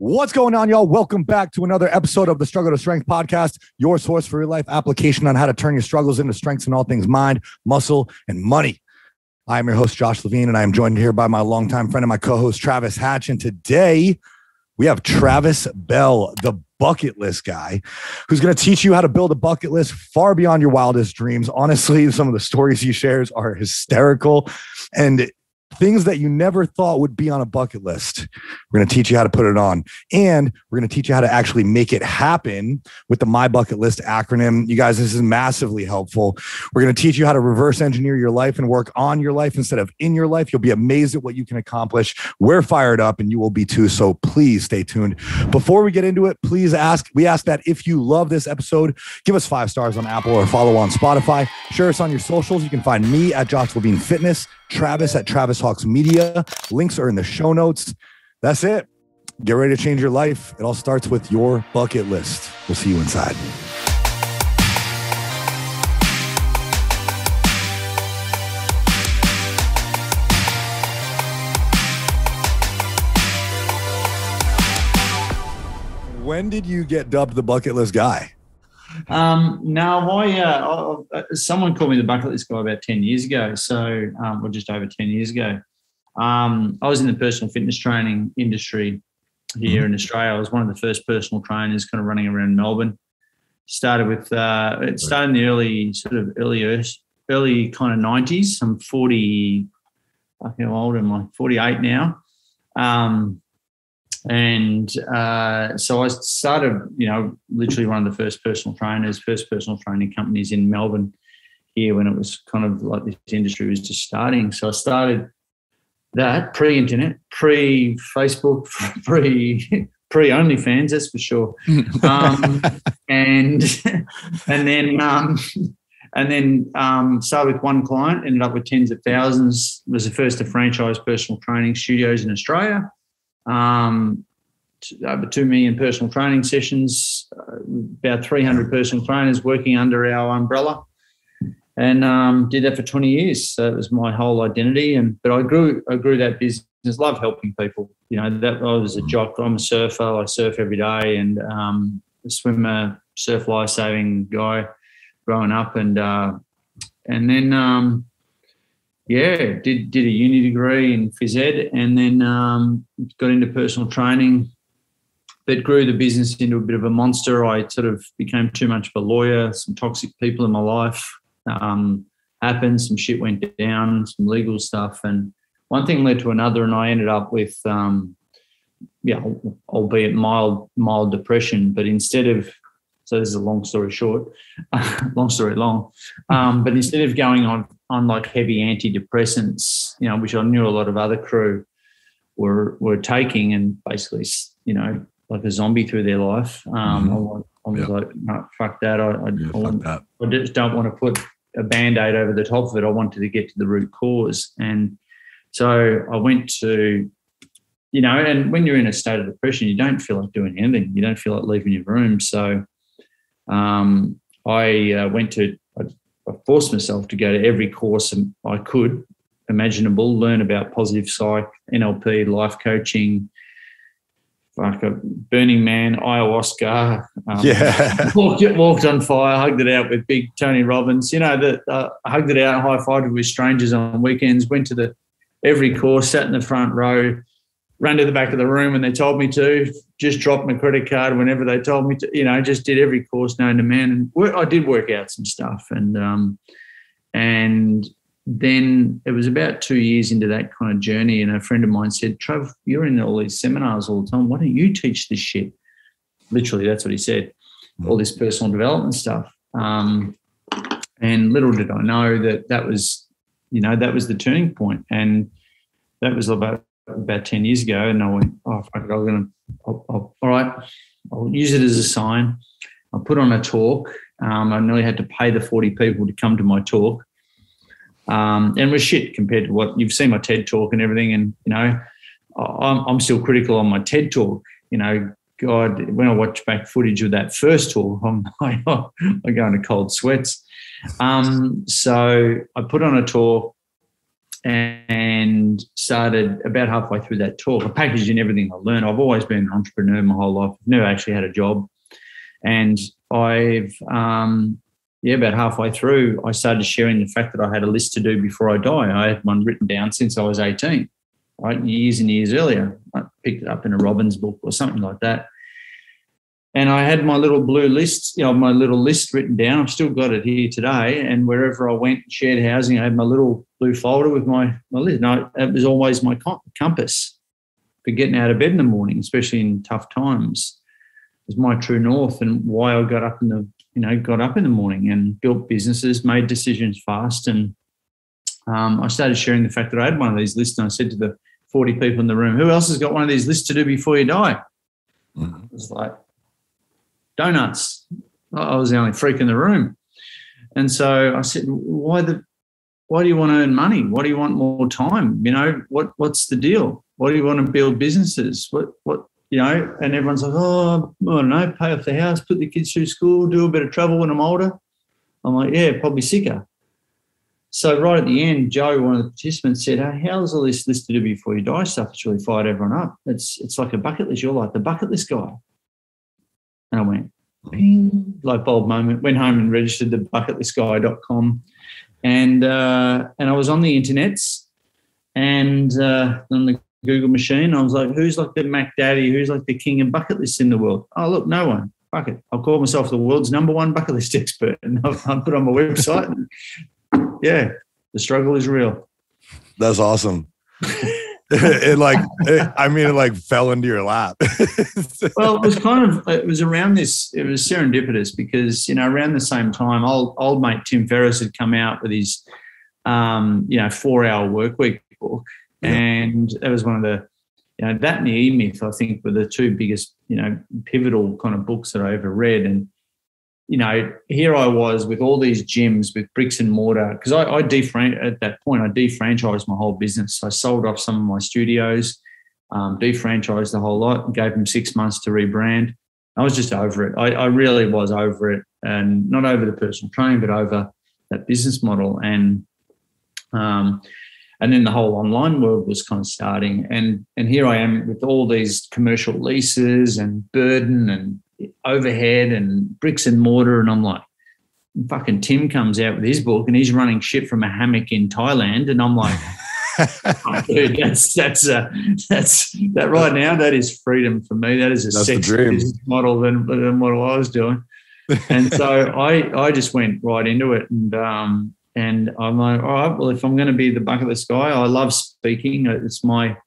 What's going on, y'all? Welcome back to another episode of the Struggle to Strength podcast, your source for real life application on how to turn your struggles into strengths in all things mind, muscle, and money. I am your host, Josh Levine, and I am joined here by my longtime friend and my co-host, Travis Hatch. And today we have Travis Bell, the bucket list guy, who's going to teach you how to build a bucket list far beyond your wildest dreams. Honestly, some of the stories he shares are hysterical and things that you never thought would be on a bucket list. We're going to teach you how to put it on, and we're going to teach you how to actually make it happen with the My Bucket List acronym. You guys, this is massively helpful. We're going to teach you how to reverse engineer your life and work on your life instead of in your life. You'll be amazed at what you can accomplish. We're fired up and you will be too. So please stay tuned. Before we get into it, we ask that if you love this episode, give us 5 stars on Apple or follow on Spotify. Share us on your socials. You can find me at Josh Levine Fitness, Travis at Travis Hawks Media. Links are in the show notes. That's it. Get ready to change your life. It all starts with your bucket list. We'll see you inside. When did you get dubbed the bucket list guy? No, someone called me the bucket list guy about 10 years ago. So, or just over 10 years ago. I was in the personal fitness training industry here in Australia. I was one of the first personal trainers kind of running around Melbourne. Started in the early kind of 90s. I'm 40, I think how old am I? 48 now. So I started, literally one of the first personal training companies in Melbourne here when it was kind of like this industry was just starting. So I started that pre-internet, pre-Facebook, pre-OnlyFans, that's for sure. And then started with one client, ended up with tens of thousands. Was the first to franchise personal training studios in Australia. Over 2 million personal training sessions, about 300 personal trainers working under our umbrella, and did that for 20 years. So it was my whole identity. But I grew that business. Love helping people. That I was a jock. I'm a surfer. I surf every day, and a swimmer, surf lifesaving guy, growing up, and then. Did a uni degree in phys ed, and then got into personal training, but grew the business into a bit of a monster. I sort of became too much of a lawyer. Some toxic people in my life happened. Some shit went down, some legal stuff, and one thing led to another, and I ended up with, albeit mild depression. But instead of, so this is a long story short, long story long, but instead of going on like heavy antidepressants, which I knew a lot of other crew were taking, and basically, like a zombie through their life. I was like, no, fuck that. I just don't want to put a Band-Aid over the top of it. I wanted to get to the root cause. And so I went to, and when you're in a state of depression, you don't feel like doing anything. You don't feel like leaving your room. So I forced myself to go to every course I could imaginable, learn about positive psych, NLP, life coaching, Burning Man, ayahuasca. Walked on fire, hugged it out with big Tony Robbins. I hugged it out, high-fived with strangers on weekends, went to every course, sat in the front row, ran to the back of the room when they told me to, just dropped my credit card whenever they told me to, just did every course known to man. And I did work out some stuff. And then it was about 2 years into that kind of journey, and a friend of mine said, Trav, you're in all these seminars all the time. Why don't you teach this shit? Literally, that's what he said, all this personal development stuff. And little did I know that was the turning point. And that was about 10 years ago, and I went, oh, fuck it, all right, I'll use it as a sign. I put on a talk. I nearly had to pay the 40 people to come to my talk, and it was shit compared to what you've seen my TED talk and everything. And I'm still critical on my TED talk. God, when I watch back footage of that first talk, I go into cold sweats. So I put on a talk. and started about halfway through that talk. I packaged in everything I learned. I've always been an entrepreneur my whole life. I've never actually had a job. And I've, about halfway through, I started sharing the fact that I had a list to do before I die. I had one written down since I was 18, right? Years and years earlier. I picked it up in a Robbins book or something like that. And I had my little blue list, my little list written down. I've still got it here today. And wherever I went, shared housing, I had my little blue folder with my list. No, it was always my compass for getting out of bed in the morning, especially in tough times. It was my true north and why I got up in the morning and built businesses, made decisions fast. And I started sharing the fact that I had one of these lists. And I said to the 40 people in the room, who else has got one of these lists to do before you die? Mm-hmm. It was like, donuts. I was the only freak in the room. And so I said, why do you want to earn money? Why do you want more time? What's the deal? Why do you want to build businesses? And everyone's like, oh, I don't know, pay off the house, put the kids through school, do a bit of travel when I'm older. I'm like, yeah, probably sicker. So right at the end, Joe, one of the participants, said, hey, how's all this list to do before you die stuff? It's really fired everyone up. It's like a bucket list. You're like the bucket list guy. And I went, ping, light bulb moment, went home and registered the bucketlistguy.com. And I was on the internets and on the Google machine. I was like, who's like the Mac Daddy? Who's like the king of bucket lists in the world? Oh, look, no one. Fuck it. I'll call myself the world's #1 bucket list expert. And I'll put on my website. And, yeah, the struggle is real. That's awesome. It fell into your lap. Well, it was around this, it was serendipitous because, around the same time, old mate Tim Ferriss had come out with his, 4-hour work week book. Yeah. And that was one of the, that and the E-Myth, I think, were the two biggest, pivotal kind of books that I ever read. And, here I was with all these gyms with bricks and mortar because at that point, I defranchised my whole business. I sold off some of my studios, defranchised the whole lot, and gave them 6 months to rebrand. I was just over it. I really was over it, and not over the personal training, but over that business model. And then the whole online world was kind of starting. And here I am with all these commercial leases and burden and overhead and bricks and mortar. And I'm like, fucking Tim comes out with his book and he's running shit from a hammock in Thailand. And I'm like, oh, dude, that's that right now. That is freedom for me. That is a sexier business model than what I was doing. And so I just went right into it. And I'm like, all right, well, if I'm going to be the bucket list guy, I love speaking. It's my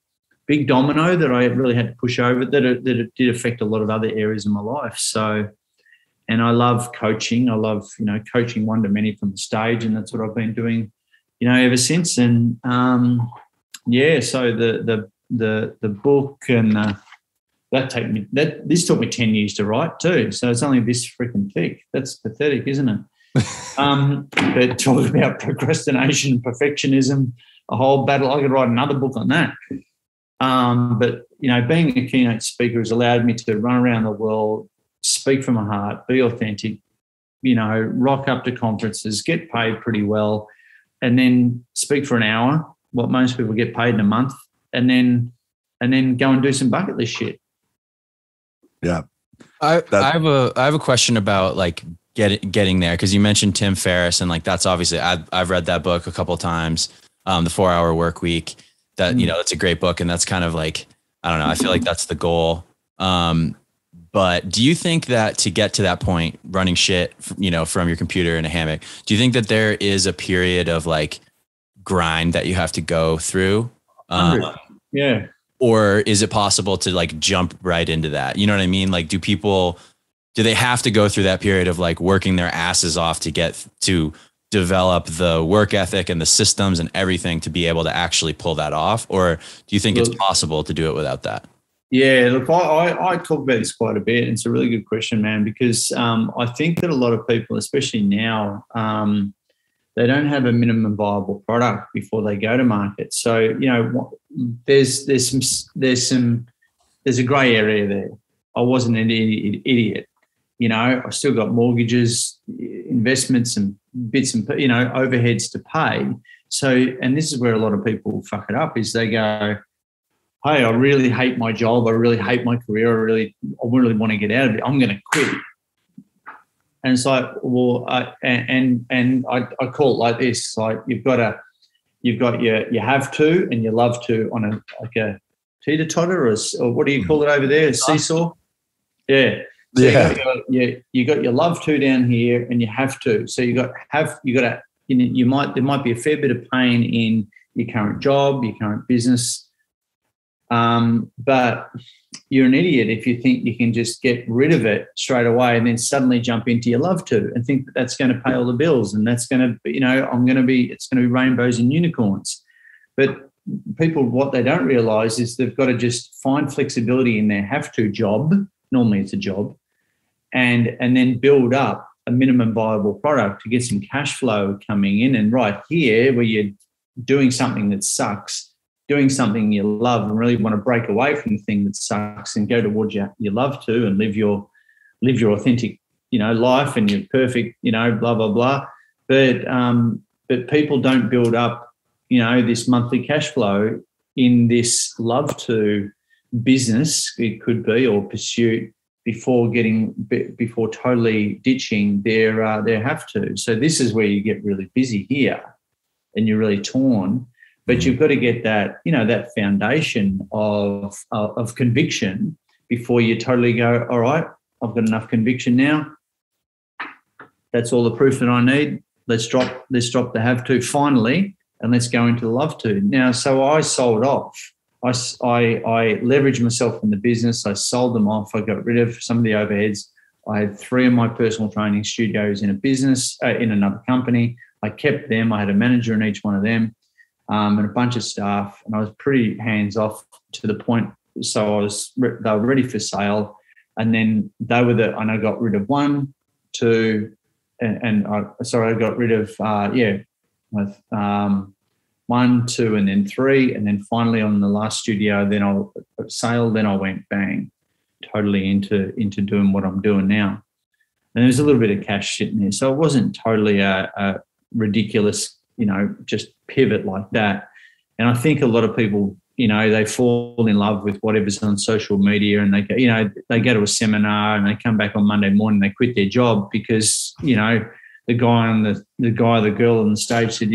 big domino that I really had to push over, that it did affect a lot of other areas of my life. So, and I love coaching. I love, coaching one to many from the stage, and that's what I've been doing, ever since. And so the book and this took me 10 years to write too. So it's only this freaking thick. That's pathetic, isn't it? But talking about procrastination and perfectionism, a whole battle. I could write another book on that. But being a keynote speaker has allowed me to run around the world, speak from my heart, be authentic, rock up to conferences, get paid pretty well, and then speak for an hour, what most people get paid in a month, and then go and do some bucket list shit. Yeah. I have a question about like getting there, because you mentioned Tim Ferriss, and like that's obviously I've read that book a couple of times, the 4-Hour Work Week. That it's a great book, and that's kind of like, I don't know, I feel like that's the goal. But do you think that to get to that point, running shit, from your computer in a hammock, do you think that there is a period of like grind that you have to go through? Yeah. Or is it possible to like jump right into that? You know what I mean? Like, do they have to go through that period of like working their asses off to get to develop the work ethic and the systems and everything to be able to actually pull that off? Or do you think it's possible to do it without that? Yeah, look, I talk about this quite a bit. It's a really good question, man, because I think that a lot of people, especially now, they don't have a minimum viable product before they go to market. So, there's a grey area there. I wasn't an idiot. I still got mortgages, investments, and bits and, overheads to pay. So, and this is where a lot of people fuck it up, is they go, hey, I really hate my job. I really hate my career. I really want to get out of it. I'm going to quit. And it's like, well, and I call it like this: like you've got your have to and your love to on a teeter-totter, or what do you call it over there? A seesaw? Yeah. So you got your love to down here and you have to. So there might be a fair bit of pain in your current job, your current business. But you're an idiot if you think you can just get rid of it straight away and then suddenly jump into your love to and think that that's going to pay all the bills and that's going to, it's going to be rainbows and unicorns. But people, what they don't realize is they've got to just find flexibility in their have to job. Normally it's a job, and then build up a minimum viable product to get some cash flow coming in. And right here, where you're doing something that sucks, doing something you love and really want to break away from the thing that sucks and go towards your love to and live your authentic, life and your perfect, blah, blah, blah. But people don't build up, this monthly cash flow in this love to business, it could be, or pursuit, before totally ditching their have to. So this is where you get really busy here and you're really torn. But you've got to get that, that foundation of conviction before you totally go, all right, I've got enough conviction now. That's all the proof that I need. Let's drop the have to finally, and let's go into the love to. Now, so I sold off. I leveraged myself in the business. I sold them off. I got rid of some of the overheads. I had 3 of my personal training studios in a business, in another company. I kept them. I had a manager in each one of them. And a bunch of staff, and I was pretty hands off to the point. So they were ready for sale, and then I got rid of 1, 2, I got rid of 1, 2, and then 3, and then finally on the last studio, then I went bang, totally into doing what I'm doing now. And there's a little bit of cash sitting there, so it wasn't totally a ridiculous, just pivot like that. And I think a lot of people, they fall in love with whatever's on social media, and they go to a seminar and they come back on Monday morning, they quit their job because, the girl on the stage said,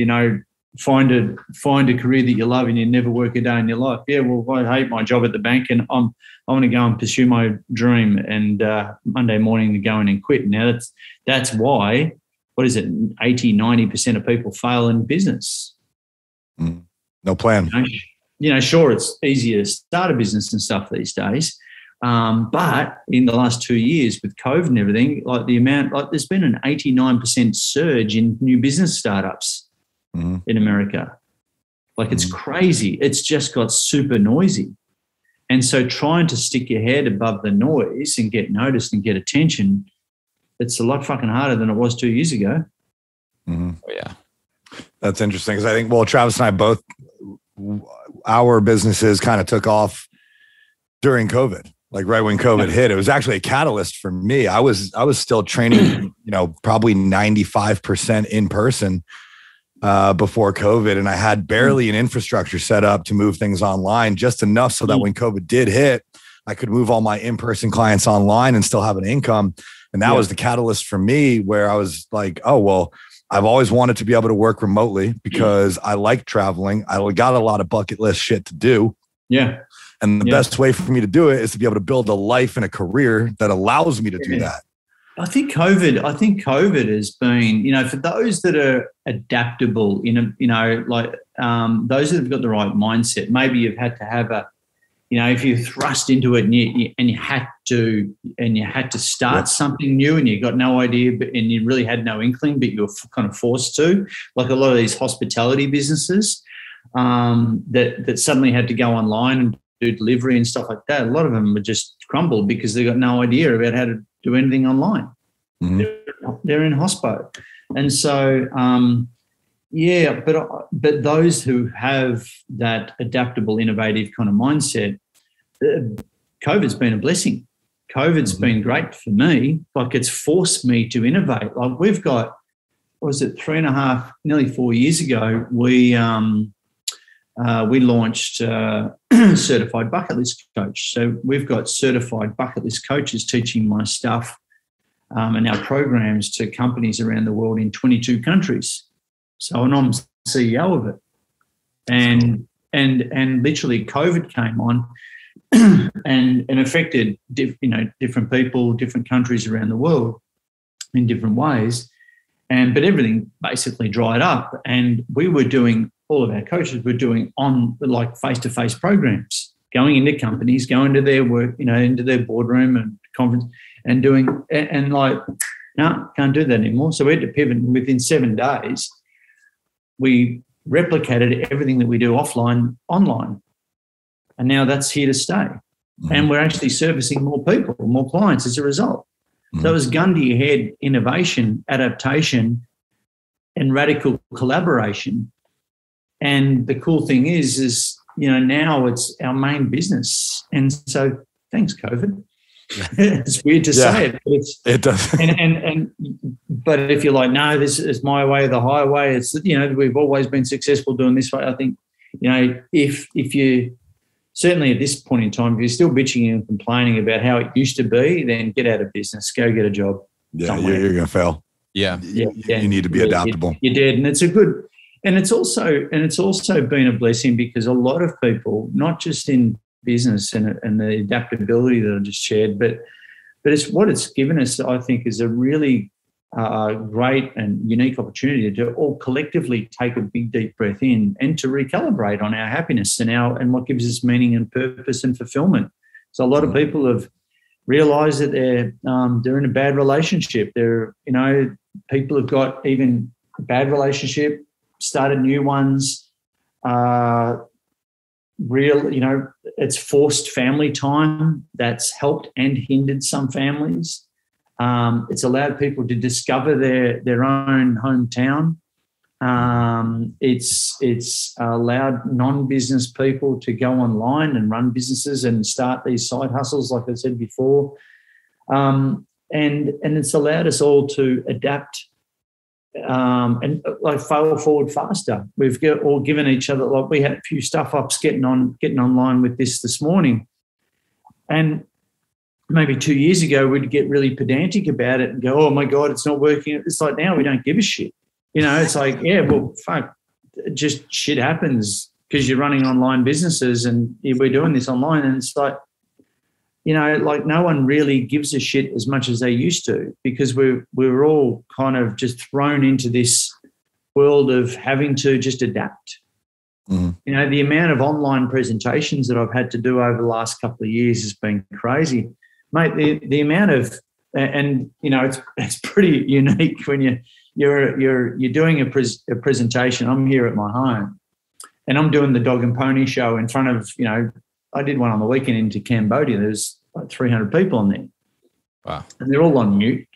find a career that you love and you never work a day in your life. Yeah, well, I hate my job at the bank and I'm going to go and pursue my dream, and Monday morning to go in and quit. Now that's why, what is it, 80, 90% of people fail in business. No plan. Sure, it's easier to start a business and stuff these days. But in the last 2 years with COVID and everything, there's been an 89% surge in new business startups in America. It's crazy. It's just got super noisy. And so trying to stick your head above the noise and get noticed and get attention, it's a lot fucking harder than it was 2 years ago. Oh, yeah. That's interesting because I think, Travis and I both, our businesses kind of took off during COVID, like right when COVID hit. It was actually a catalyst for me. I was still training, probably 95% in person before COVID, and I had barely an infrastructure set up to move things online, just enough so that when COVID did hit, I could move all my in-person clients online and still have an income. And that was the catalyst for me, where I was like, oh, well, I've always wanted to be able to work remotely because I like traveling. I got a lot of bucket list shit to do. Yeah. And the best way for me to do it is to be able to build a life and a careir that allows me to do that. I think COVID has been, for those that are adaptable, those that have got the right mindset, maybe you've had to have if you thrust into it and you had to start something new and you got no idea, and you really had no inkling, but you were kind of forced to, like a lot of these hospitality businesses that suddenly had to go online and do delivery and stuff like that. A lot of them were just crumbled because they got no idea about how to do anything online. They're in hospo. And so, but those who have that adaptable, innovative kind of mindset, COVID's been a blessing. COVID's been great for me. Like, it's forced me to innovate. Like, we've got was it 3.5, nearly 4 years ago, we launched Certified Bucket List Coach. So we've got certified bucket list coaches teaching my stuff and our programs to companies around the world in 22 countries. So, and I'm CEO of it. And literally COVID came on and affected different people, different countries around the world in different ways. But everything basically dried up, and we were doing, all of our coaches were doing on like face-to-face programs, going into companies, going to their work, into their boardroom and conference and doing, and like, no, can't do that anymore. So we had to pivot, and within 7 days, we replicated everything that we do offline, online. And now that's here to stay. Mm-hmm. And we're actually servicing more people, more clients as a result. Mm-hmm. So it was gun to your head innovation, adaptation, and radical collaboration. And the cool thing is now it's our main business. And so thanks, COVID. It's weird to say it, but it does. But if you're like, no, this is my way, the highway. It's we've always been successful doing this way. I think if you certainly at this point in time, if you're still bitching and complaining about how it used to be, then get out of business, go get a job. Yeah, you're gonna fail. Yeah, you need to be adaptable. You're dead, and it's a good. And it's also been a blessing because a lot of people, not just in business and the adaptability that I just shared, but it's what it's given us, I think, is a really great and unique opportunity to all collectively take a big, deep breath in and to recalibrate on our happiness and what gives us meaning and purpose and fulfillment. So a lot of people have realised that they're in a bad relationship. People have got even a bad relationship, started new ones. It's forced family time that's helped and hindered some families. It's allowed people to discover their own hometown. It's allowed non-business people to go online and run businesses and start these side hustles, like I said before. And it's allowed us all to adapt and like fail forward faster. We've all given each other, like we had a few stuff ups getting online with this morning, and maybe 2 years ago we'd get really pedantic about it and go, oh my God, it's not working. It's like now we don't give a shit. It's like, yeah, well, fuck, just shit happens because you're running online businesses and we're doing this online, and it's like, like no one really gives a shit as much as they used to because we're all kind of just thrown into this world of having to just adapt. Mm-hmm. The amount of online presentations that I've had to do over the last couple of years has been crazy, mate. The amount of, and it's pretty unique when you're doing a presentation. I'm here at my home, and I'm doing the dog and pony show in front of I did one on the weekend into Cambodia. There's like 300 people on there. Wow. And they're all on mute.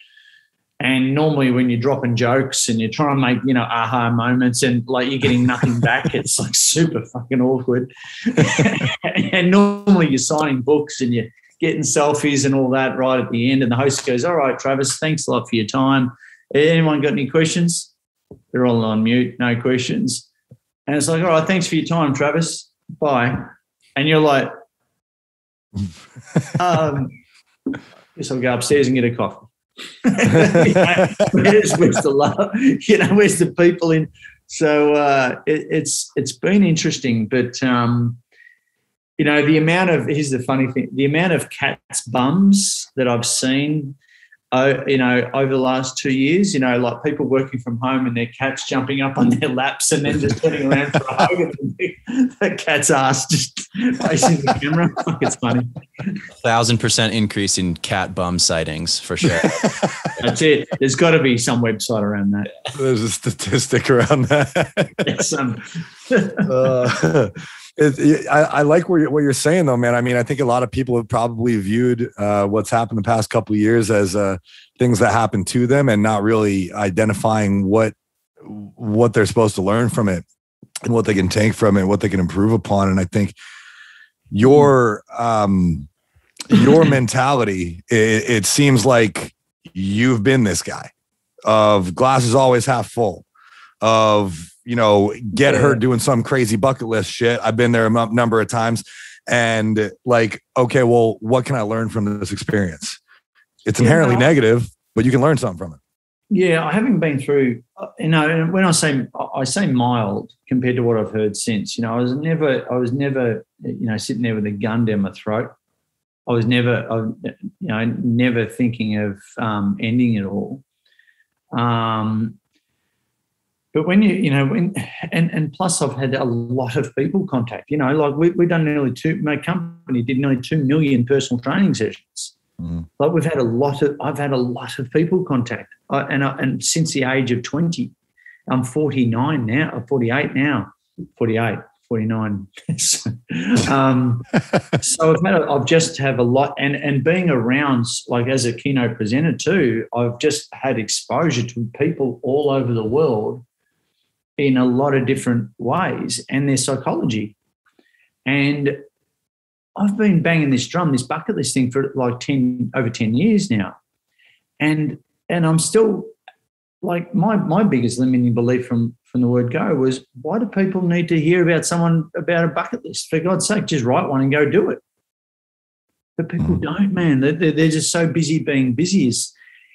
And normally when you're dropping jokes and you're trying to make, aha moments and like you're getting nothing back, it's like super fucking awkward. And normally you're signing books and you're getting selfies and all that right at the end. And the host goes, all right, Travis, thanks a lot for your time. Anyone got any questions? They're all on mute, no questions. And it's like, all right, thanks for your time, Travis. Bye. And you're like, guess I'll go upstairs and get a coffee. Where's the love? Where's the people in? So it's been interesting, but the amount of, here's the funny thing, the amount of cats' bums that I've seen over the last 2 years, like people working from home and their cats jumping up on their laps and then just turning around for a hug and the cat's ass just facing the camera. It's funny. 1,000% increase in cat bum sightings for sure. That's it. There's got to be some website around that. There's a statistic around that. I like what you're saying, though, man. I mean, I think a lot of people have probably viewed what's happened the past couple of years as things that happened to them and not really identifying what they're supposed to learn from it and what they can take from it, what they can improve upon. And I think your mentality, it seems like you've been this guy. of glass is always half full, of, get her doing some crazy bucket list shit. I've been there a number of times, and like, okay, well, what can I learn from this experience? It's inherently negative, but you can learn something from it. Yeah, I haven't been through, when I say mild compared to what I've heard since, I was never, sitting there with a gun down my throat. I was never, never thinking of ending it all. But when and plus I've had a lot of people contact, like we've done my company did nearly 2 million personal training sessions. Mm. Like I've had a lot of people contact, and since the age of 20, I'm 49 now, 48 now, 48, 49. So I've just have a lot, and being around, like as a keynote presenter too, I've just had exposure to people all over the world in a lot of different ways and their psychology. And I've been banging this bucket list thing for like over 10 years now. And I'm still like, my biggest limiting belief from the word go was, why do people need to hear about a bucket list? For God's sake, just write one and go do it. But people don't, man. They're just so busy being busy.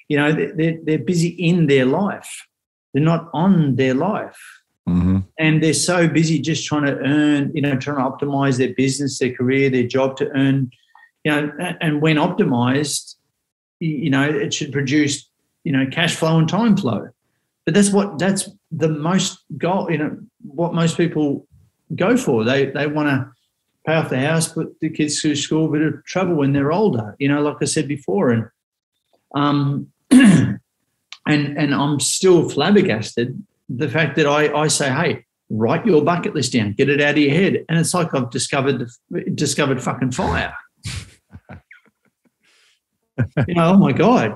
They're busy in their life. They're not on their life. Mm-hmm. And they're so busy just trying to earn, trying to optimize their business, their career, their job to earn, and when optimized, it should produce, cash flow and time flow. But that's the most goal, what most people go for. They want to pay off the house, put the kids through school, a bit of trouble when they're older, like I said before. And and I'm still flabbergasted the fact that I say, hey, write your bucket list down, get it out of your head. And it's like I've discovered fucking fire. Oh my God,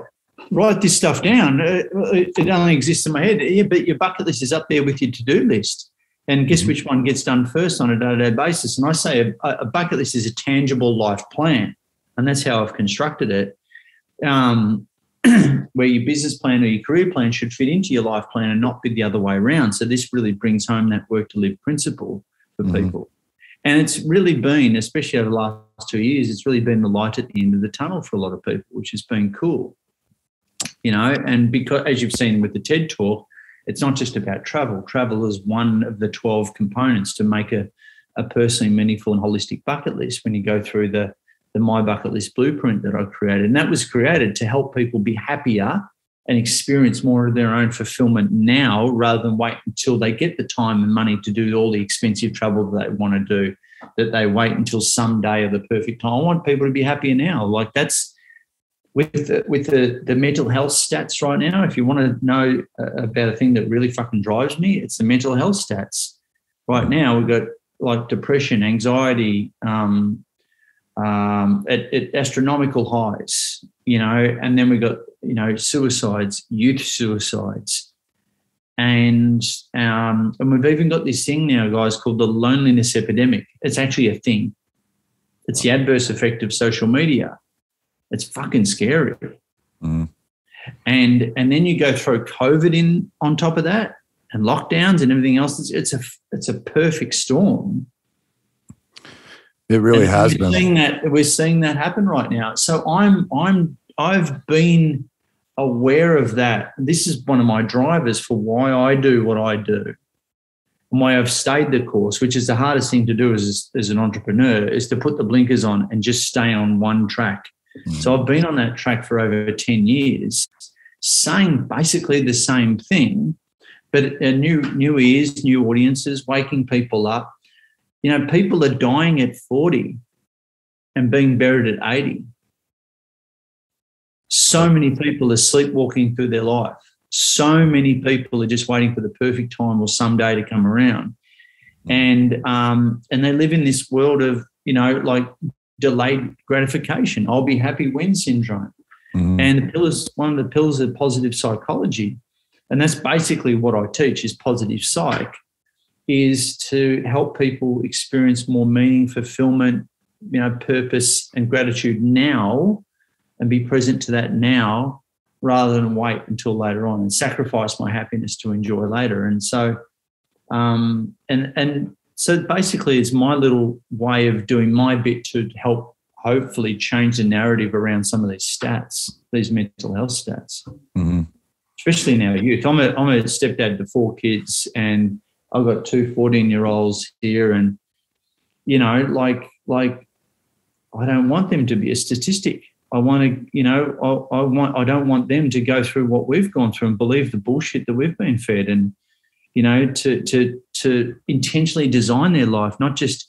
write this stuff down. It only exists in my head. Yeah, but your bucket list is up there with your to-do list. And guess which one gets done first on a day-to-day basis? And I say a bucket list is a tangible life plan. And that's how I've constructed it. Where your business plan or your career plan should fit into your life plan and not be the other way around. So this really brings home that work to live principle for people. And it's really been, especially over the last 2 years, it's really been the light at the end of the tunnel for a lot of people, which has been cool. And because, as you've seen with the TED Talk, it's not just about travel. Travel is one of the 12 components to make a personally meaningful and holistic bucket list when you go through the My Bucket List blueprint that I created. And that was created to help people be happier and experience more of their own fulfillment now rather than wait until they get the time and money to do all the expensive travel that they want to do, that they wait until some day of the perfect time. I want people to be happier now. Like that's with the mental health stats right now. If you want to know about a thing that really fucking drives me, it's the mental health stats. Right now we've got like depression, anxiety, at astronomical highs, and then we got, suicides, youth suicides. And we've even got this thing now, guys, called the loneliness epidemic. It's actually a thing. It's the adverse effect of social media. It's fucking scary. Mm. And then you go throw COVID on top of that and lockdowns and everything else. It's a perfect storm. It really has been. We're seeing that happen right now. So I've been aware of that. This is one of my drivers for why I do what I do and why I've stayed the course, which is the hardest thing to do as an entrepreneur, is to put the blinkers on and just stay on one track. Mm. So I've been on that track for over 10 years, saying basically the same thing, but new ears, new audiences, waking people up. People are dying at 40 and being buried at 80. So many people are sleepwalking through their life. So many people are just waiting for the perfect time or someday to come around. And they live in this world of, like delayed gratification. I'll be happy when syndrome. Mm-hmm. And one of the pillars of positive psychology, and that's basically what I teach, is positive psych, is to help people experience more meaning, fulfillment, purpose and gratitude now, and be present to that now rather than wait until later on and sacrifice my happiness to enjoy later. And so, so basically it's my little way of doing my bit to help hopefully change the narrative around some of these stats, these mental health stats, especially in our youth. I'm a stepdad to 4 kids, and I've got 2 14-year-olds here, and, you know, like I don't want them to be a statistic. I want to, you know, I don't want them to go through what we've gone through and believe the bullshit that we've been fed, and, you know, to intentionally design their life, not just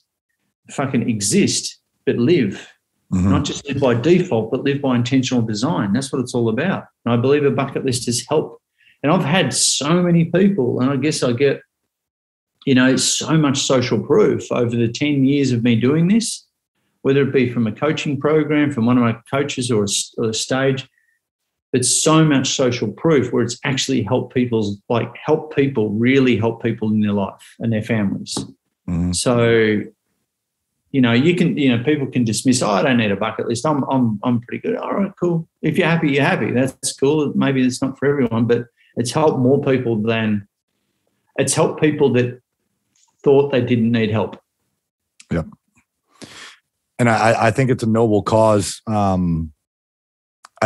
fucking exist, but live. Not just live by default, but live by intentional design. That's what it's all about. And I believe a bucket list has helped. And I've had so many people, and I guess I get, you know, so much social proof over the 10 years of me doing this, whether it be from a coaching program, from one of my coaches or a stage. It's so much social proof where it's actually really help people in their life and their families. So, you know, people can dismiss, I don't need a bucket list. I'm pretty good. All right, cool. If you're happy, you're happy. That's cool. Maybe it's not for everyone, but it's helped more people than it's helped people that thought they didn't need help. Yep. And I think it's a noble cause. I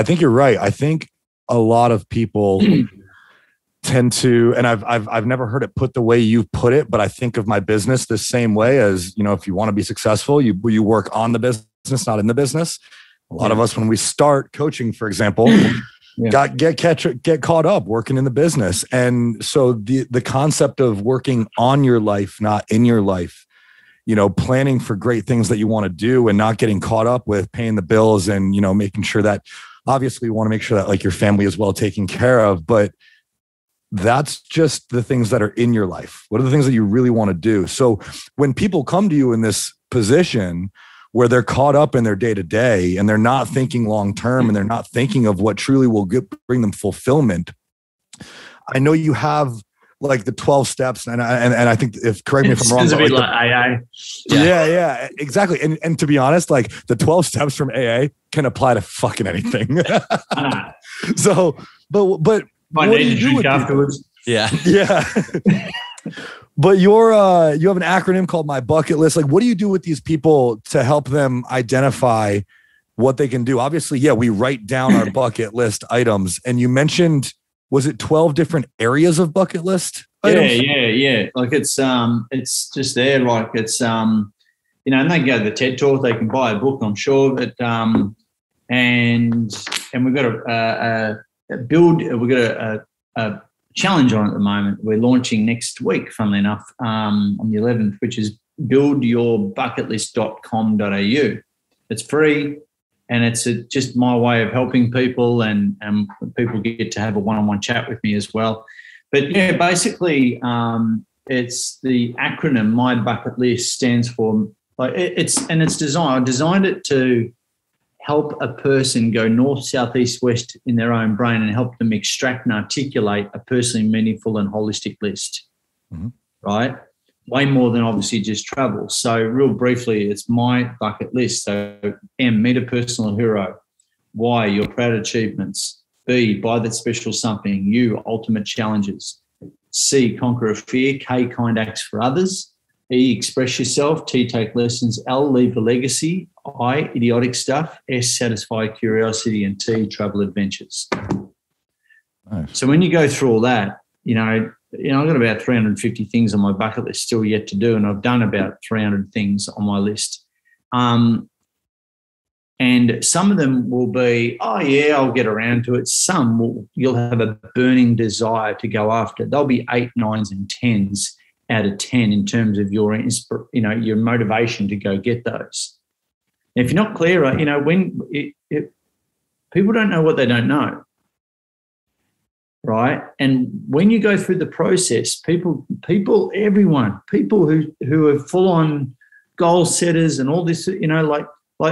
think you're right. I think a lot of people tend to, and I've never heard it put the way you put it, but I think of my business the same way as, you know, if you want to be successful, you work on the business, not in the business. A lot of us, when we start coaching, for example, get caught up working in the business. And so the concept of working on your life, not in your life, you know, planning for great things that you want to do and not getting caught up with paying the bills and, you know, making sure that obviously you want to make sure that like your family is well taken care of, but that's just the things that are in your life. What are the things that you really want to do? So when people come to you in this position where they're caught up in their day to day and they're not thinking long term and they're not thinking of what truly will bring them fulfillment, I know you have like the 12 steps, and I think, correct me if I'm wrong, it's a bit like AA. Yeah, exactly. And to be honest, like the 12 steps from AA can apply to fucking anything. So, but I need to drink afterwards. Yeah. But you have an acronym called My Bucket List. Like, what do you do with these people to help them identify what they can do? Obviously, we write down our bucket list items, and you mentioned, was it 12 different areas of bucket list items? Yeah. Like it's just there. Like it's, you know, and they can go to the TED Talk, they can buy a book, I'm sure. But, and we've got we've got a challenge on at the moment. We're launching next week, funnily enough, on the 11th, which is buildyourbucketlist.com.au. It's free. And it's just my way of helping people, and people get to have a one-on-one chat with me as well. But yeah, basically, it's the acronym My Bucket List stands for like it's designed. I designed it to help a person go north, south, east, west in their own brain and help them extract and articulate a personally meaningful and holistic list. Right? Way more than obviously just travel. So real briefly, it's my bucket list. So M, meet a personal hero. Y, your proud achievements. B, buy that special something. U, ultimate challenges. C, conquer a fear. K, kind acts for others. E, express yourself. T, take lessons. L, leave a legacy. I, idiotic stuff. S, satisfy curiosity. And T, travel adventures. Nice. So when you go through all that, I've got about 350 things on my bucket list still yet to do, and I've done about 300 things on my list. And some of them will be, I'll get around to it. Some you'll have a burning desire to go after. They'll be 8, 9s, and 10s out of 10 in terms of your motivation to go get those. And if you're not clear, people don't know what they don't know. Right. And when you go through the process, people who are full on goal setters and all this, like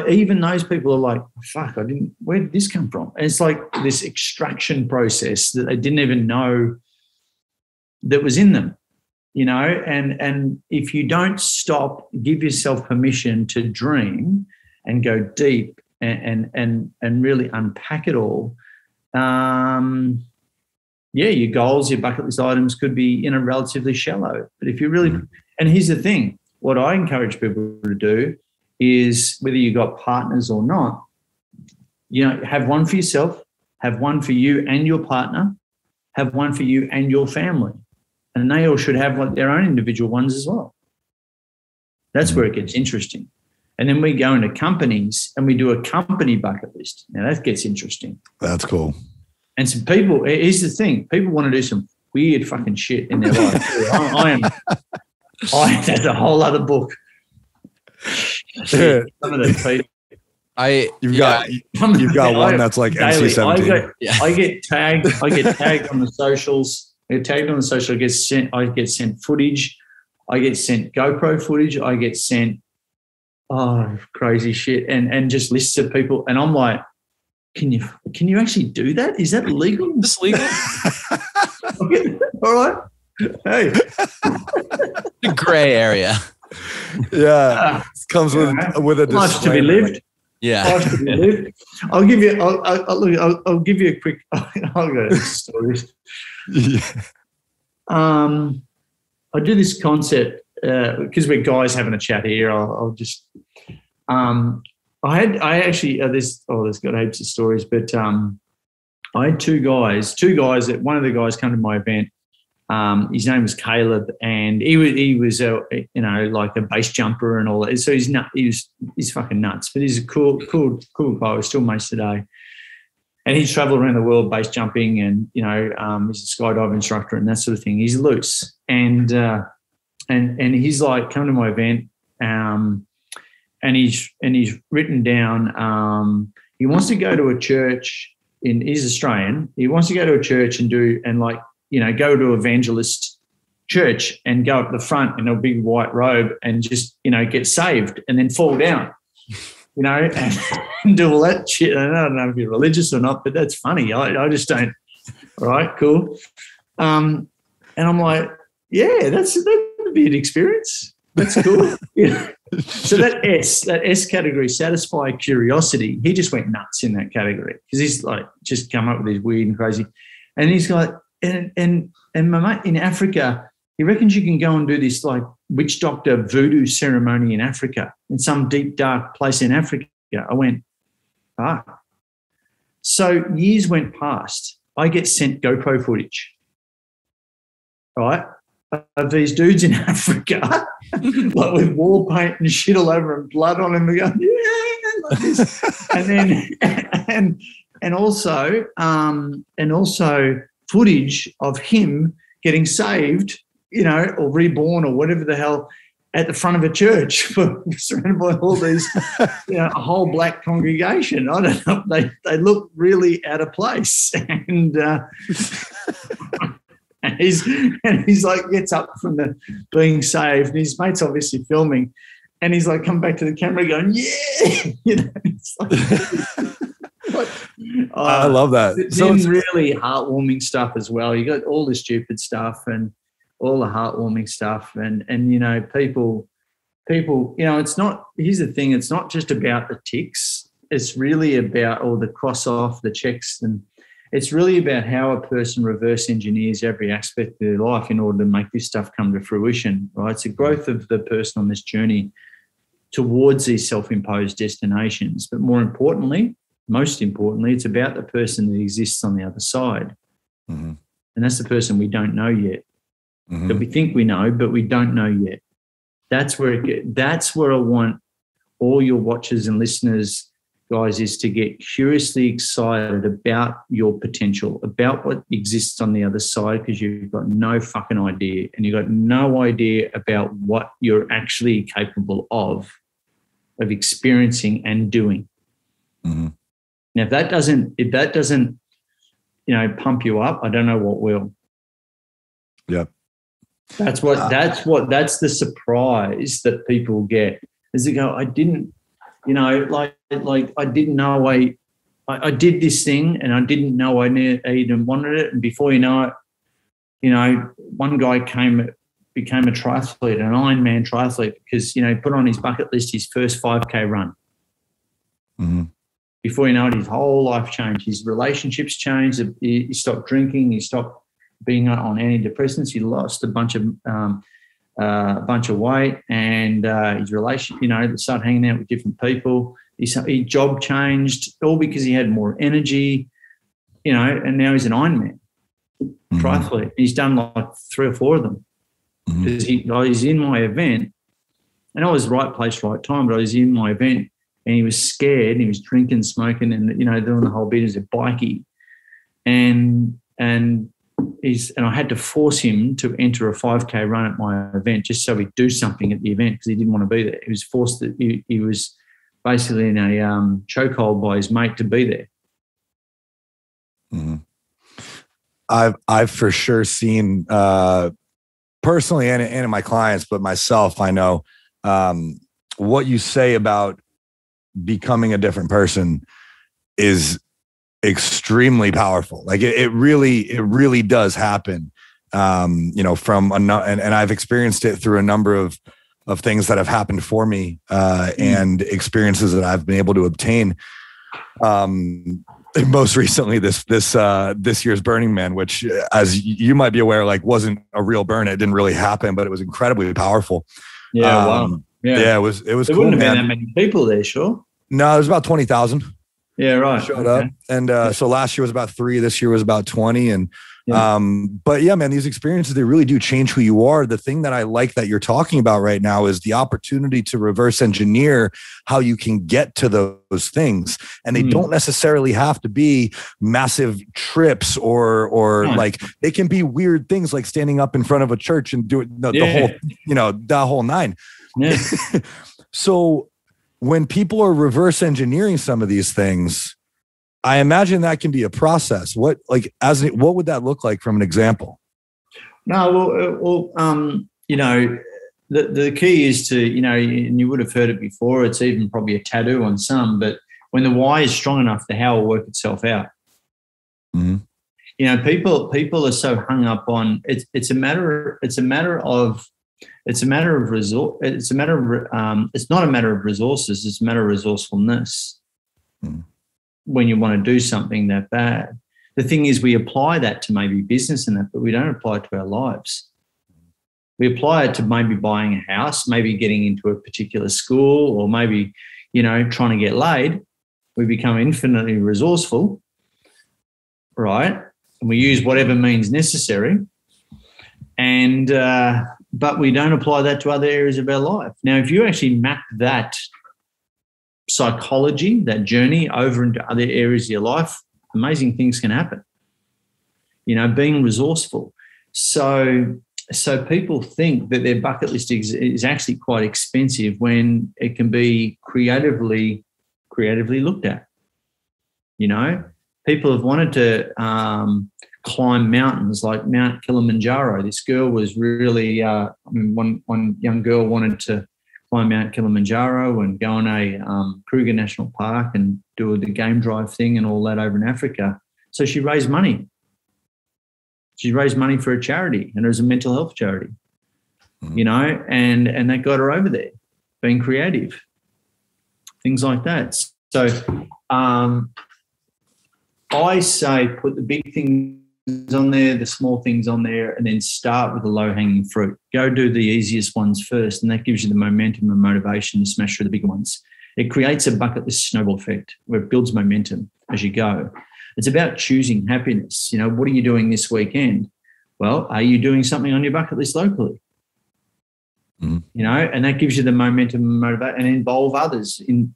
even those people are like, fuck, where did this come from? And it's like this extraction process that they didn't even know that was in them, and if you don't stop, give yourself permission to dream and go deep and really unpack it all, your goals, your bucket list items could be, relatively shallow. But if you really, and here's the thing, what I encourage people to do is, whether you got partners or not, have one for yourself, have one for you and your partner, have one for you and your family. And they all should have their own individual ones as well. That's where it gets interesting. And then we go into companies and we do a company bucket list. Now that gets interesting. That's cool. And some people, here's the thing, people want to do some weird fucking shit in their life. That's a whole other book. Some of those people. You've got one that's like NC-17. I get tagged on the socials. I get tagged on the social. I get sent footage. I get sent GoPro footage. I get sent crazy shit and just lists of people. And I'm like, can you actually do that? Is that legal? Is this legal? All right. Hey. The gray area. Yeah. It comes with a disclaimer. Life to be lived. Yeah. I'll give you a quick. I'll go to stories. Yeah. I do this concept because we're guys having a chat here. I'll just. There's got heaps of stories, but I had two guys. That one of the guys come to my event. His name was Caleb, and he was like a base jumper and all that. So he's fucking nuts, but he's a cool guy. We're still mates today. And he's travelled around the world base jumping, and he's a skydive instructor and that sort of thing. He's loose, and he's like, come to my event, and he's written down. He wants to go to a church. He's Australian. He wants to go to a church and go to evangelist church and go up the front in a big white robe and just, get saved and then fall down, and do all that shit. I don't know if you're religious or not, but that's funny. I just don't. All right, cool. And I'm like, yeah, that'd be an experience. That's cool. Yeah. So that S category, satisfy curiosity, he just went nuts in that category because he's like just come up with these weird and crazy. And he's like, and my mate in Africa, he reckons you can go and do this like witch doctor voodoo ceremony in Africa, in some deep, dark place in Africa. I went, So years went past. I get sent GoPro footage, right, of these dudes in Africa, like with war paint and shit all over and blood on them. They go, yeah, like this. and also footage of him getting saved, or reborn or whatever the hell, at the front of a church, surrounded by all these, a whole black congregation. I don't know. They look really out of place, and he's like gets up from the being saved, and his mate's obviously filming, and he's like come back to the camera going, yeah, it's like, I love that. So it's really heartwarming stuff as well. You got all the stupid stuff and all the heartwarming stuff, and people. It's not. Here's the thing. It's not just about the ticks. It's really about all the cross off, the checks, and it's really about how a person reverse engineers every aspect of their life in order to make this stuff come to fruition. Right? It's the growth of the person on this journey towards these self-imposed destinations, but most importantly, it's about the person that exists on the other side. Mm-hmm. And that's the person we don't know yet. Mm-hmm. That we think we know, but we don't know yet. That's where I want all your watchers and listeners, guys, is to get curiously excited about your potential, about what exists on the other side, because you've got no fucking idea, and you've got no idea about what you're actually capable of experiencing and doing. Mm-hmm. Now, if that doesn't, pump you up, I don't know what will. Yep. That's the surprise that people get, is they go, I didn't, I didn't know I did this thing, and I didn't know I even wanted it. And before you know it, one guy became a triathlete, an Ironman triathlete, because, put on his bucket list his first 5K run. Mm-hmm. Before you know it, his whole life changed. His relationships changed. He stopped drinking. He stopped being on antidepressants. He lost a bunch of weight, and his relationship, started hanging out with different people. His job changed, all because he had more energy, and now he's an Ironman triathlete. He's done like 3 or 4 of them because he's in my event, and I was right place, right time, but I was in my event and he was scared and he was drinking, smoking, and, doing the whole bit as a bikie. And I had to force him to enter a 5K run at my event just so he'd do something at the event because he didn't want to be there. He was forced that he was basically in a chokehold by his mate to be there. Mm-hmm. I've for sure seen personally and in my clients, but myself, I know what you say about becoming a different person is extremely powerful. Like it really does happen. From and I've experienced it through a number of things that have happened for me and experiences that I've been able to obtain. Most recently, this year's Burning Man, which, as you might be aware, like wasn't a real burn. It didn't really happen, but it was incredibly powerful. Yeah, wow. Yeah, it was. There cool, wouldn't have man. been that many people there, sure. No, there was about 20,000. Yeah, right. Showed up, and so last year was about 3. This year was about 20, and but yeah, man, these experiences, they really do change who you are. The thing that I like that you're talking about right now is the opportunity to reverse engineer how you can get to those things, and they don't necessarily have to be massive trips or like they can be weird things like standing up in front of a church and do it the whole 9. Yeah. So when people are reverse engineering some of these things, I imagine that can be a process. What would that look like from an example? No, the key is to, and you would have heard it before, it's even probably a tattoo on some, but when the why is strong enough, the how will work itself out. Mm-hmm. People are so hung up on it's not a matter of resources, it's a matter of resourcefulness. Mm. When you want to do something that bad. The thing is, we apply that to maybe business and that, but we don't apply it to our lives. We apply it to maybe buying a house, maybe getting into a particular school, or maybe, trying to get laid. We become infinitely resourceful, right? And we use whatever means necessary. And but we don't apply that to other areas of our life. Now, if you actually map that psychology, that journey over into other areas of your life, amazing things can happen. Being resourceful. So people think that their bucket list is actually quite expensive when it can be creatively looked at. People have wanted to climb mountains like Mount Kilimanjaro. This girl was really, one young girl wanted to climb Mount Kilimanjaro and go on a Kruger National Park and do the game drive thing and all that over in Africa. So she raised money. She raised money for a charity, and it was a mental health charity, and that got her over there, being creative, things like that. So I say put the big things on there, the small things on there, and then start with the low-hanging fruit. Go do the easiest ones first, and that gives you the momentum and motivation to smash through the bigger ones. It creates a bucket list snowball effect where it builds momentum as you go. It's about choosing happiness. What are you doing this weekend? Well, are you doing something on your bucket list locally? Mm-hmm. And that gives you the momentum and motivate, and involve others in,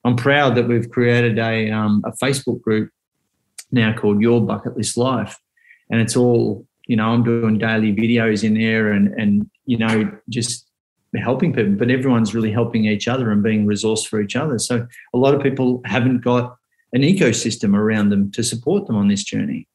I'm proud that we've created a Facebook group now called Your Bucket List Life. And it's all, I'm doing daily videos in there and just helping people, but everyone's really helping each other and being resource for each other. So a lot of people haven't got an ecosystem around them to support them on this journey.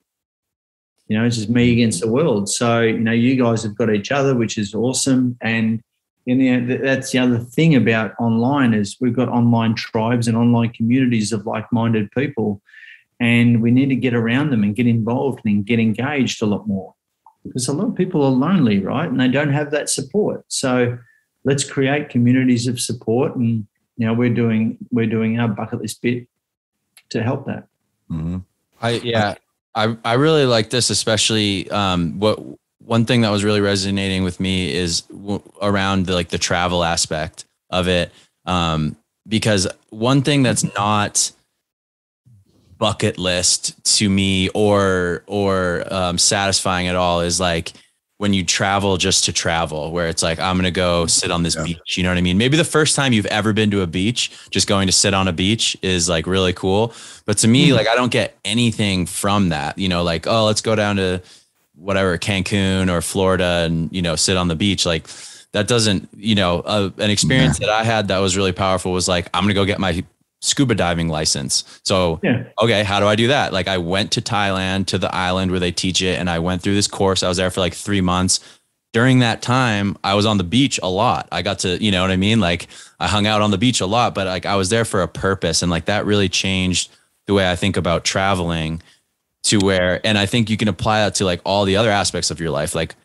It's just me against the world. So, you guys have got each other, which is awesome. And that's the other thing about online is we've got online tribes and online communities of like-minded people. And we need to get around them and get involved and get engaged a lot more, because a lot of people are lonely, right? And they don't have that support. So let's create communities of support and we're doing our bucket list bit to help that. Mm-hmm. I really like this, especially one thing that was really resonating with me is around the travel aspect of it. Because one thing that's not bucket list to me or satisfying at all is like when you travel just to travel, where it's like, I'm going to go sit on this beach. You know what I mean? Maybe the first time you've ever been to a beach, just going to sit on a beach is like really cool. But to me, like, I don't get anything from that, like, oh, let's go down to whatever, Cancun or Florida and, sit on the beach. Like that doesn't, an experience that I had that was really powerful was like, I'm going to go get my scuba diving license. So, okay, how do I do that? Like I went to Thailand, to the island where they teach it. And I went through this course. I was there for like 3 months. During that time, I was on the beach a lot. I got to, you know what I mean? Like I hung out on the beach a lot, but like I was there for a purpose. And like that really changed the way I think about traveling to where, and I think you can apply that to like all the other aspects of your life. Like,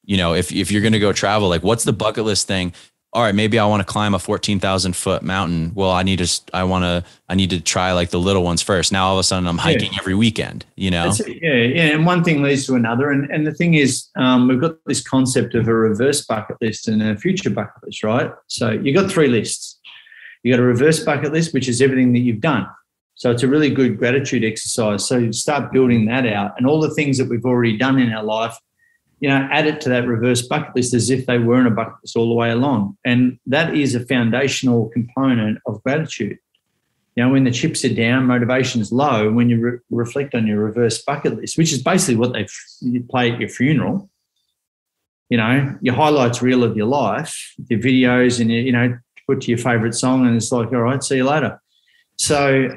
if you're going to go travel, like what's the bucket list thing? All right, maybe I want to climb a 14,000 foot mountain. Well, I need to try like the little ones first. Now all of a sudden I'm hiking every weekend, That's it. Yeah. And one thing leads to another. And the thing is, we've got this concept of a reverse bucket list and a future bucket list, right? So you got 3 lists. You got a reverse bucket list, which is everything that you've done. So it's a really good gratitude exercise. So you start building that out and all the things that we've already done in our life, add it to that reverse bucket list as if they weren't a bucket list all the way along. And that is a foundational component of gratitude. When the chips are down, motivation's low, when you reflect on your reverse bucket list, which is basically what you play at your funeral, your highlights reel of your life, your videos and, put to your favourite song and it's like, all right, see you later. So,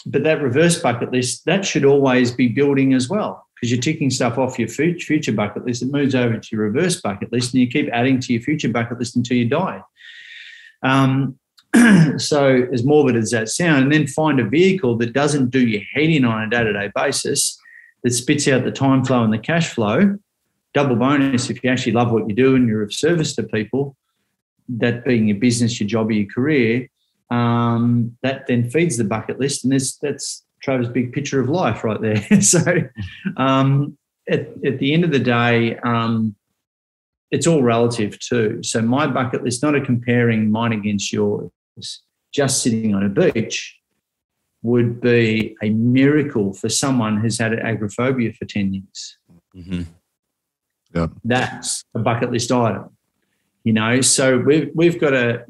but that reverse bucket list, that should always be building as well. Because you're ticking stuff off your future bucket list, it moves over to your reverse bucket list and you keep adding to your future bucket list until you die. So as morbid as that sounds, and then find a vehicle that doesn't do your head in on a day-to-day basis, that spits out the time flow and the cash flow. Double bonus if you actually love what you do and you're of service to people, that being your business, your job, or your career, that then feeds the bucket list. And that's Trevor's big picture of life right there. So at the end of the day, it's all relative too. So my bucket list, not a comparing mine against yours, just sitting on a beach would be a miracle for someone who's had agoraphobia for 10 years. Mm-hmm. Yeah. That's a bucket list item. So we've got to,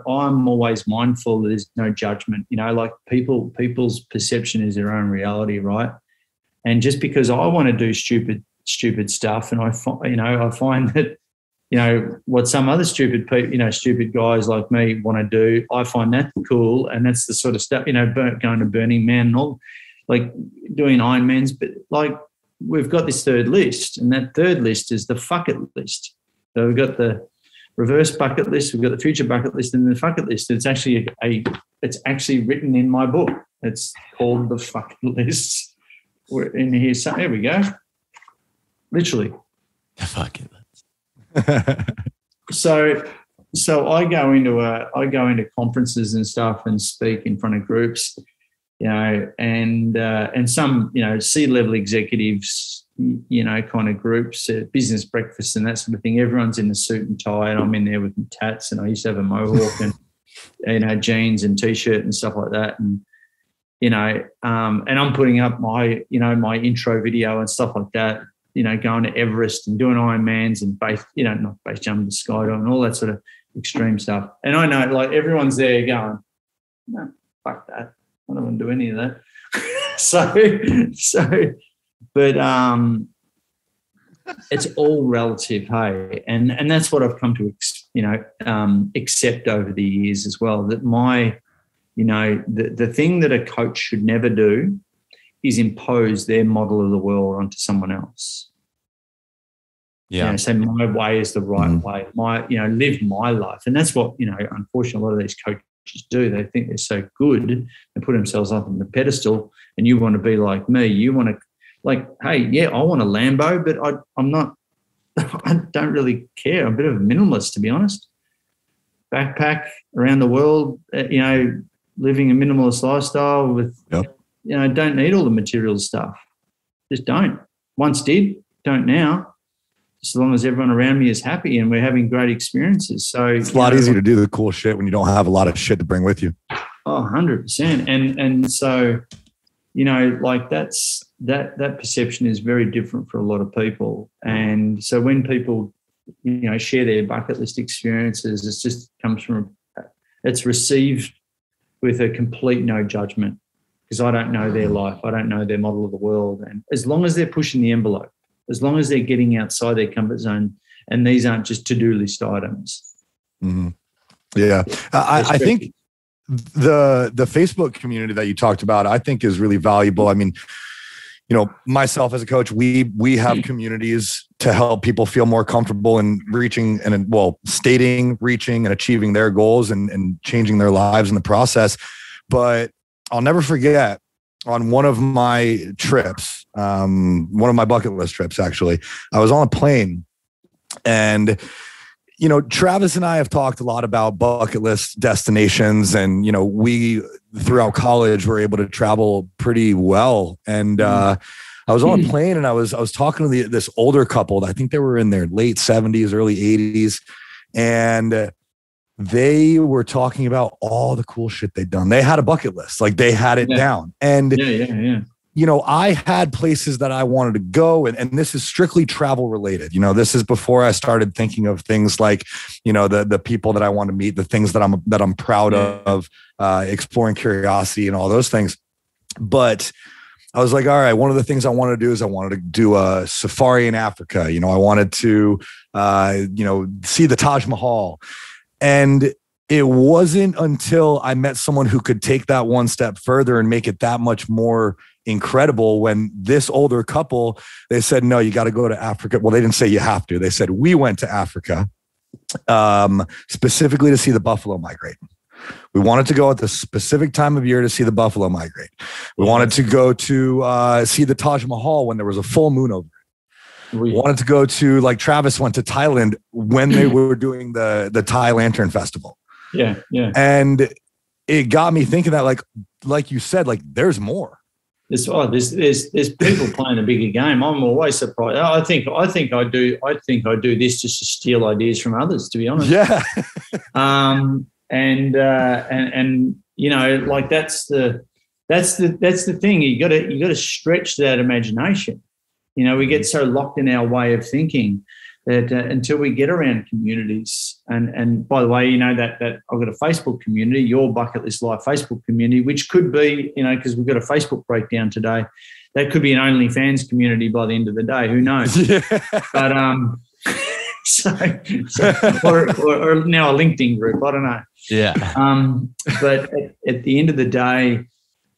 I'm always mindful that there's no judgment, like people's perception is their own reality, right? And just because I want to do stupid stuff and I find that, what some other stupid people, stupid guys like me want to do, I find that cool. And that's the sort of stuff, going to Burning Man and all, like doing Ironmans, but like we've got this third list and that third list is the fuck it list. So we've got the reverse bucket list, we've got the future bucket list and the bucket list. It's actually it's actually written in my book. It's called the bucket list. We're in here. So there we go. Literally. The bucket list. So I go into conferences and stuff and speak in front of groups, and some, C-level executives, kind of groups, business breakfast and that sort of thing. Everyone's in a suit and tie and I'm in there with tats and I used to have a mohawk and, jeans and T-shirt and stuff like that. And, and I'm putting up my, my intro video and stuff like that, going to Everest and doing Ironmans and not base jumping, skydiving and all that sort of extreme stuff. And I know like everyone's there going, no, fuck that. I don't want to do any of that. But it's all relative, hey, and that's what I've come to, accept over the years as well. That the thing that a coach should never do is impose their model of the world onto someone else. Yeah. Say my way is the right way. Live my life, and that's what unfortunately a lot of these coaches do. They think they're so good, they put themselves up on the pedestal, and you want to be like me. You want to. Like, hey, yeah, I want a Lambo, but I'm not, I don't really care. I'm a bit of a minimalist, to be honest. backpack around the world, living a minimalist lifestyle with, don't need all the material stuff. Just don't. Once did, don't now. As long as everyone around me is happy and we're having great experiences. So it's a lot easier to do the cool shit when you don't have a lot of shit to bring with you. Oh, 100%. And so, that perception is very different for a lot of people. And so when people, share their bucket list experiences, it's received with a complete no judgment, because I don't know their life. I don't know their model of the world. And as long as they're pushing the envelope, as long as they're getting outside their comfort zone, and these aren't just to-do list items. Mm-hmm. Yeah. I think the Facebook community that you talked about, I think is really valuable. I mean, myself as a coach, we have communities to help people feel more comfortable in reaching stating, reaching, and achieving their goals and changing their lives in the process. But I'll never forget, on one of my trips, one of my bucket list trips, actually, I was on a plane, and Travis and I have talked a lot about bucket list destinations, and we throughout college were able to travel pretty well. And I was on a plane, and I was talking to this older couple. I think they were in their late 70s, early 80s, and they were talking about all the cool shit they'd done. They had a bucket list, like they had it down. And I had places that I wanted to go, and this is strictly travel related. This is before I started thinking of things like, the people that I want to meet, the things that I'm proud of, exploring curiosity and all those things. But I was like, all right, one of the things I wanted to do is I wanted to do a safari in Africa. I wanted to, see the Taj Mahal. And it wasn't until I met someone who could take that one step further and make it that much more incredible, when this older couple, they said, no, you got to go to Africa. Well, they didn't say you have to. They said, we went to Africa specifically to see the buffalo migrate. We wanted to go at the specific time of year to see the buffalo migrate. We wanted to go to see the Taj Mahal when there was a full moon over. We wanted to go to, like Travis went to Thailand when they were doing the Thai Lantern Festival. Yeah. And it got me thinking that, like you said, like there's more. There's people playing a bigger game. I'm always surprised. I think I do this just to steal ideas from others, to be honest. Yeah. And like that's the thing. You got to stretch that imagination. We get so locked in our way of thinking that until we get around communities, and by the way, that I've got a Facebook community, your Bucket List Life Facebook community, which could be, because we've got a Facebook breakdown today, that could be an OnlyFans community by the end of the day. Who knows? Yeah. But or now a LinkedIn group. I don't know. Yeah. But at the end of the day,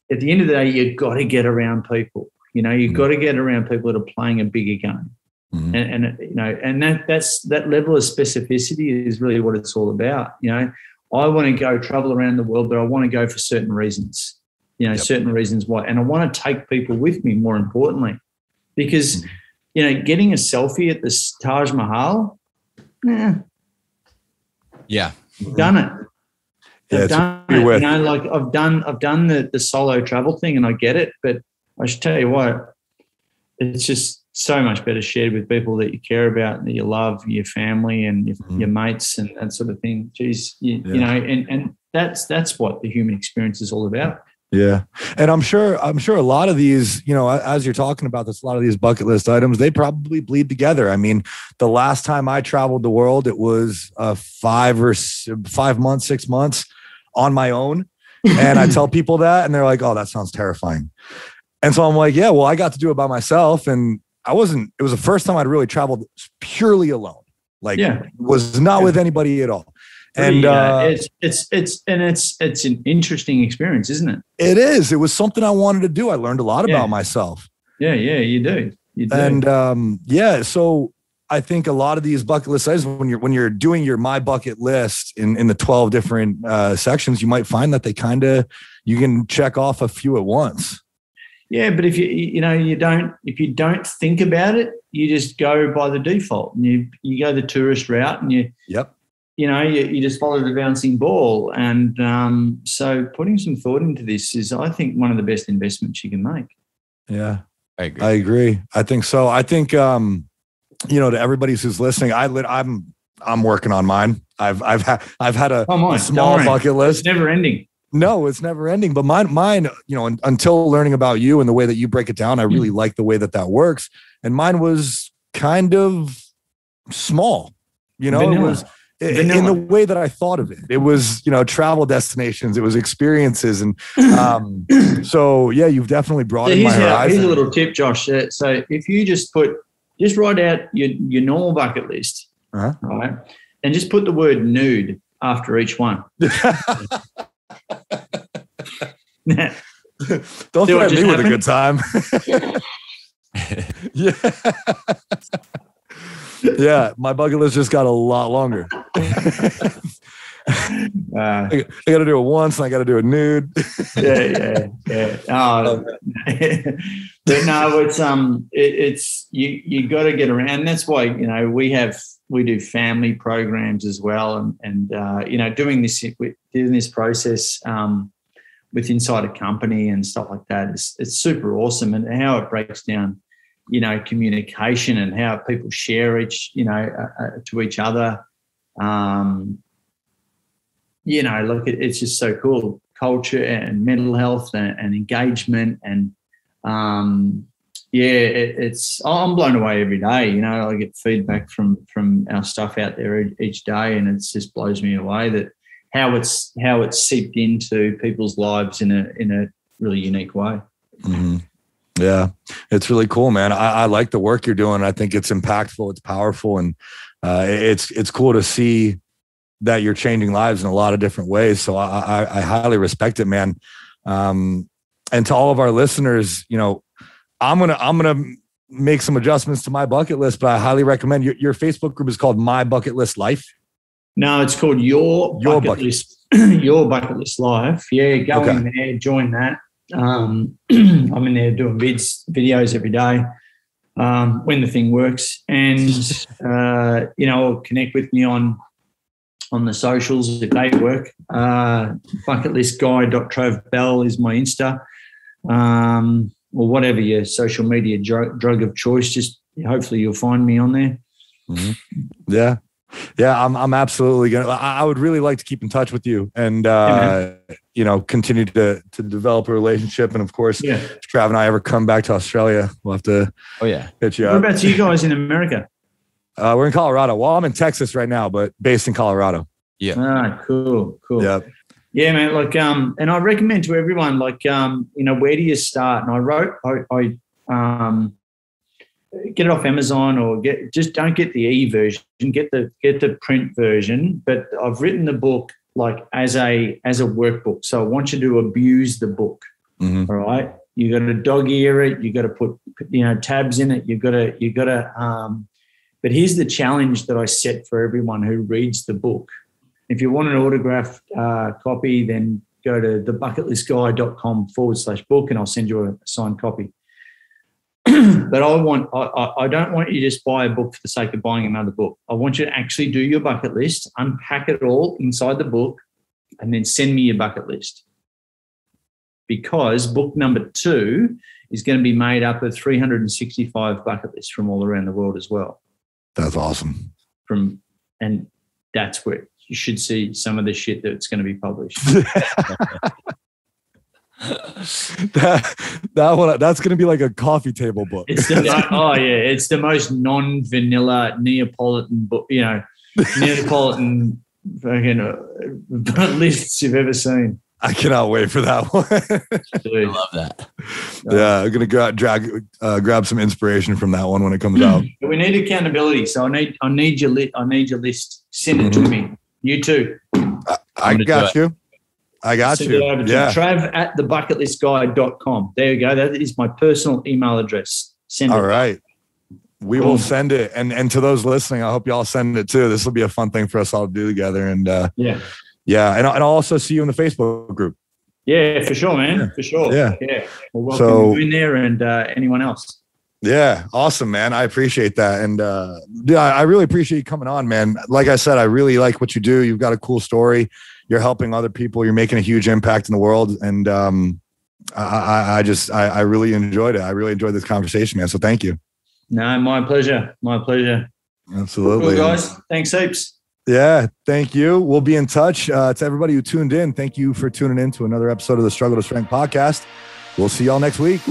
you've got to get around people. You've got to get around people that are playing a bigger game. Mm-hmm. And that's that level of specificity is really what it's all about. I want to go travel around the world, but I want to go for certain reasons, certain reasons why. And I want to take people with me, more importantly, because, getting a selfie at the Taj Mahal, yeah, I've done it. I've done it. I've done the solo travel thing, and I get it, but I should tell you what, it's just so much better shared with people that you care about, that you love, your family and your mates and that sort of thing. Geez, and that's what the human experience is all about. Yeah. And I'm sure a lot of these, as you're talking about this, a lot of these bucket list items, they probably bleed together. I mean, the last time I traveled the world, it was 5 months, 6 months on my own. And I tell people that and they're like, oh, that sounds terrifying. And so I'm like, yeah, well, I got to do it by myself. And it was the first time I'd really traveled purely alone. Was not with anybody at all. And it's an interesting experience, isn't it? It is. It was something I wanted to do. I learned a lot about myself. Yeah, you do. And so I think a lot of these bucket list items, when you're doing your My Bucket List in the 12 different sections, you might find that you can check off a few at once. Yeah, but if you don't think about it, you just go by the default, and you go the tourist route, and you just follow the bouncing ball. And so putting some thought into this is, I think, one of the best investments you can make. Yeah, I agree. I think so. I think, to everybody who's listening, I'm working on mine. I've had a small bucket list. It's never ending. No, it's never ending. But mine, until learning about you and the way that you break it down, I really like the way that works. And mine was kind of small, Vanilla. It was in the way that I thought of it. It was, travel destinations, it was experiences. And so, yeah, you've definitely broadened my horizon. Here's a little tip, Josh. So if you just write out your normal bucket list, right? And just put the word nude after each one. Don't threaten me with a good time. Yeah, my bucket list just got a lot longer. I got to do it once, and I got to do it nude. Yeah. Oh, but no, it's you got to get around. That's why we do family programs as well, and doing this process with inside a company and stuff like that. It's super awesome, and how it breaks down, communication and how people share to each other. Look, it's just so cool. Culture and mental health and engagement and I'm blown away every day. I get feedback from our stuff out there each day, and it just blows me away that how it's seeped into people's lives in a really unique way. Mm-hmm. Yeah, it's really cool, man. I like the work you're doing. I think it's impactful, it's powerful, and it's cool to see that you're changing lives in a lot of different ways. So I highly respect it, man. And to all of our listeners, I'm gonna make some adjustments to my bucket list, but I highly recommend your Facebook group is called My Bucket List Life. No, it's called Your Bucket List. Your Bucket List Life. Yeah, go in there, join that. I'm in there doing videos every day when the thing works, and connect with me on the socials if they work. Bucketlistguy.travbell is my Insta, or whatever your social media drug of choice. Just hopefully you'll find me on there. Mm-hmm. Yeah, I'm absolutely gonna. I would really like to keep in touch with you and continue to develop a relationship. And of course, if Trav and I ever come back to Australia, we'll have to hit you up. What about you guys in America? We're in Colorado. Well, I'm in Texas right now, but based in Colorado. Yeah. Ah, cool. Yeah. Yeah, man. Like, and I recommend to everyone, like, where do you start? And I get it off Amazon, or just don't get the e-version, get the print version. But I've written the book like as a workbook. So I want you to abuse the book. Mm-hmm. All right. You got to dog ear it. You got to put, tabs in it. You got to, but here's the challenge that I set for everyone who reads the book. If you want an autographed copy, then go to thebucketlistguy.com/book and I'll send you a signed copy. But I don't want you to just buy a book for the sake of buying another book. I want you to actually do your bucket list, unpack it all inside the book, and then send me your bucket list. Because book number 2 is going to be made up of 365 bucket lists from all around the world as well. That's awesome. And that's where you should see some of the shit that's going to be published. That's going to be like a coffee table book. It's the most non-vanilla Neapolitan book, Neapolitan fucking lists you've ever seen. I cannot wait for that one. I love that. Yeah, I'm gonna grab some inspiration from that one when it comes out. But we need accountability, so I need your list. Send it to me. You too. I got you. Send it over to trav@thebucketlistguy.com. There you go. That is my personal email address. Send it. All right. We will send it. And to those listening, I hope y'all send it too. This will be a fun thing for us all to do together. And yeah. And I'll also see you in the Facebook group. Yeah, for sure, man. For sure. Yeah. Well, welcome you in there and anyone else. Yeah. Awesome, man. I appreciate that. And yeah, I really appreciate you coming on, man. Like I said, I really like what you do. You've got a cool story. You're helping other people. You're making a huge impact in the world. And I really enjoyed it. I really enjoyed this conversation, man. So thank you. No, my pleasure. My pleasure. Absolutely. Cool, guys. Thanks heaps. Yeah. Thank you. We'll be in touch. To everybody who tuned in, thank you for tuning in to another episode of the Struggle to Strength podcast. We'll see y'all next week.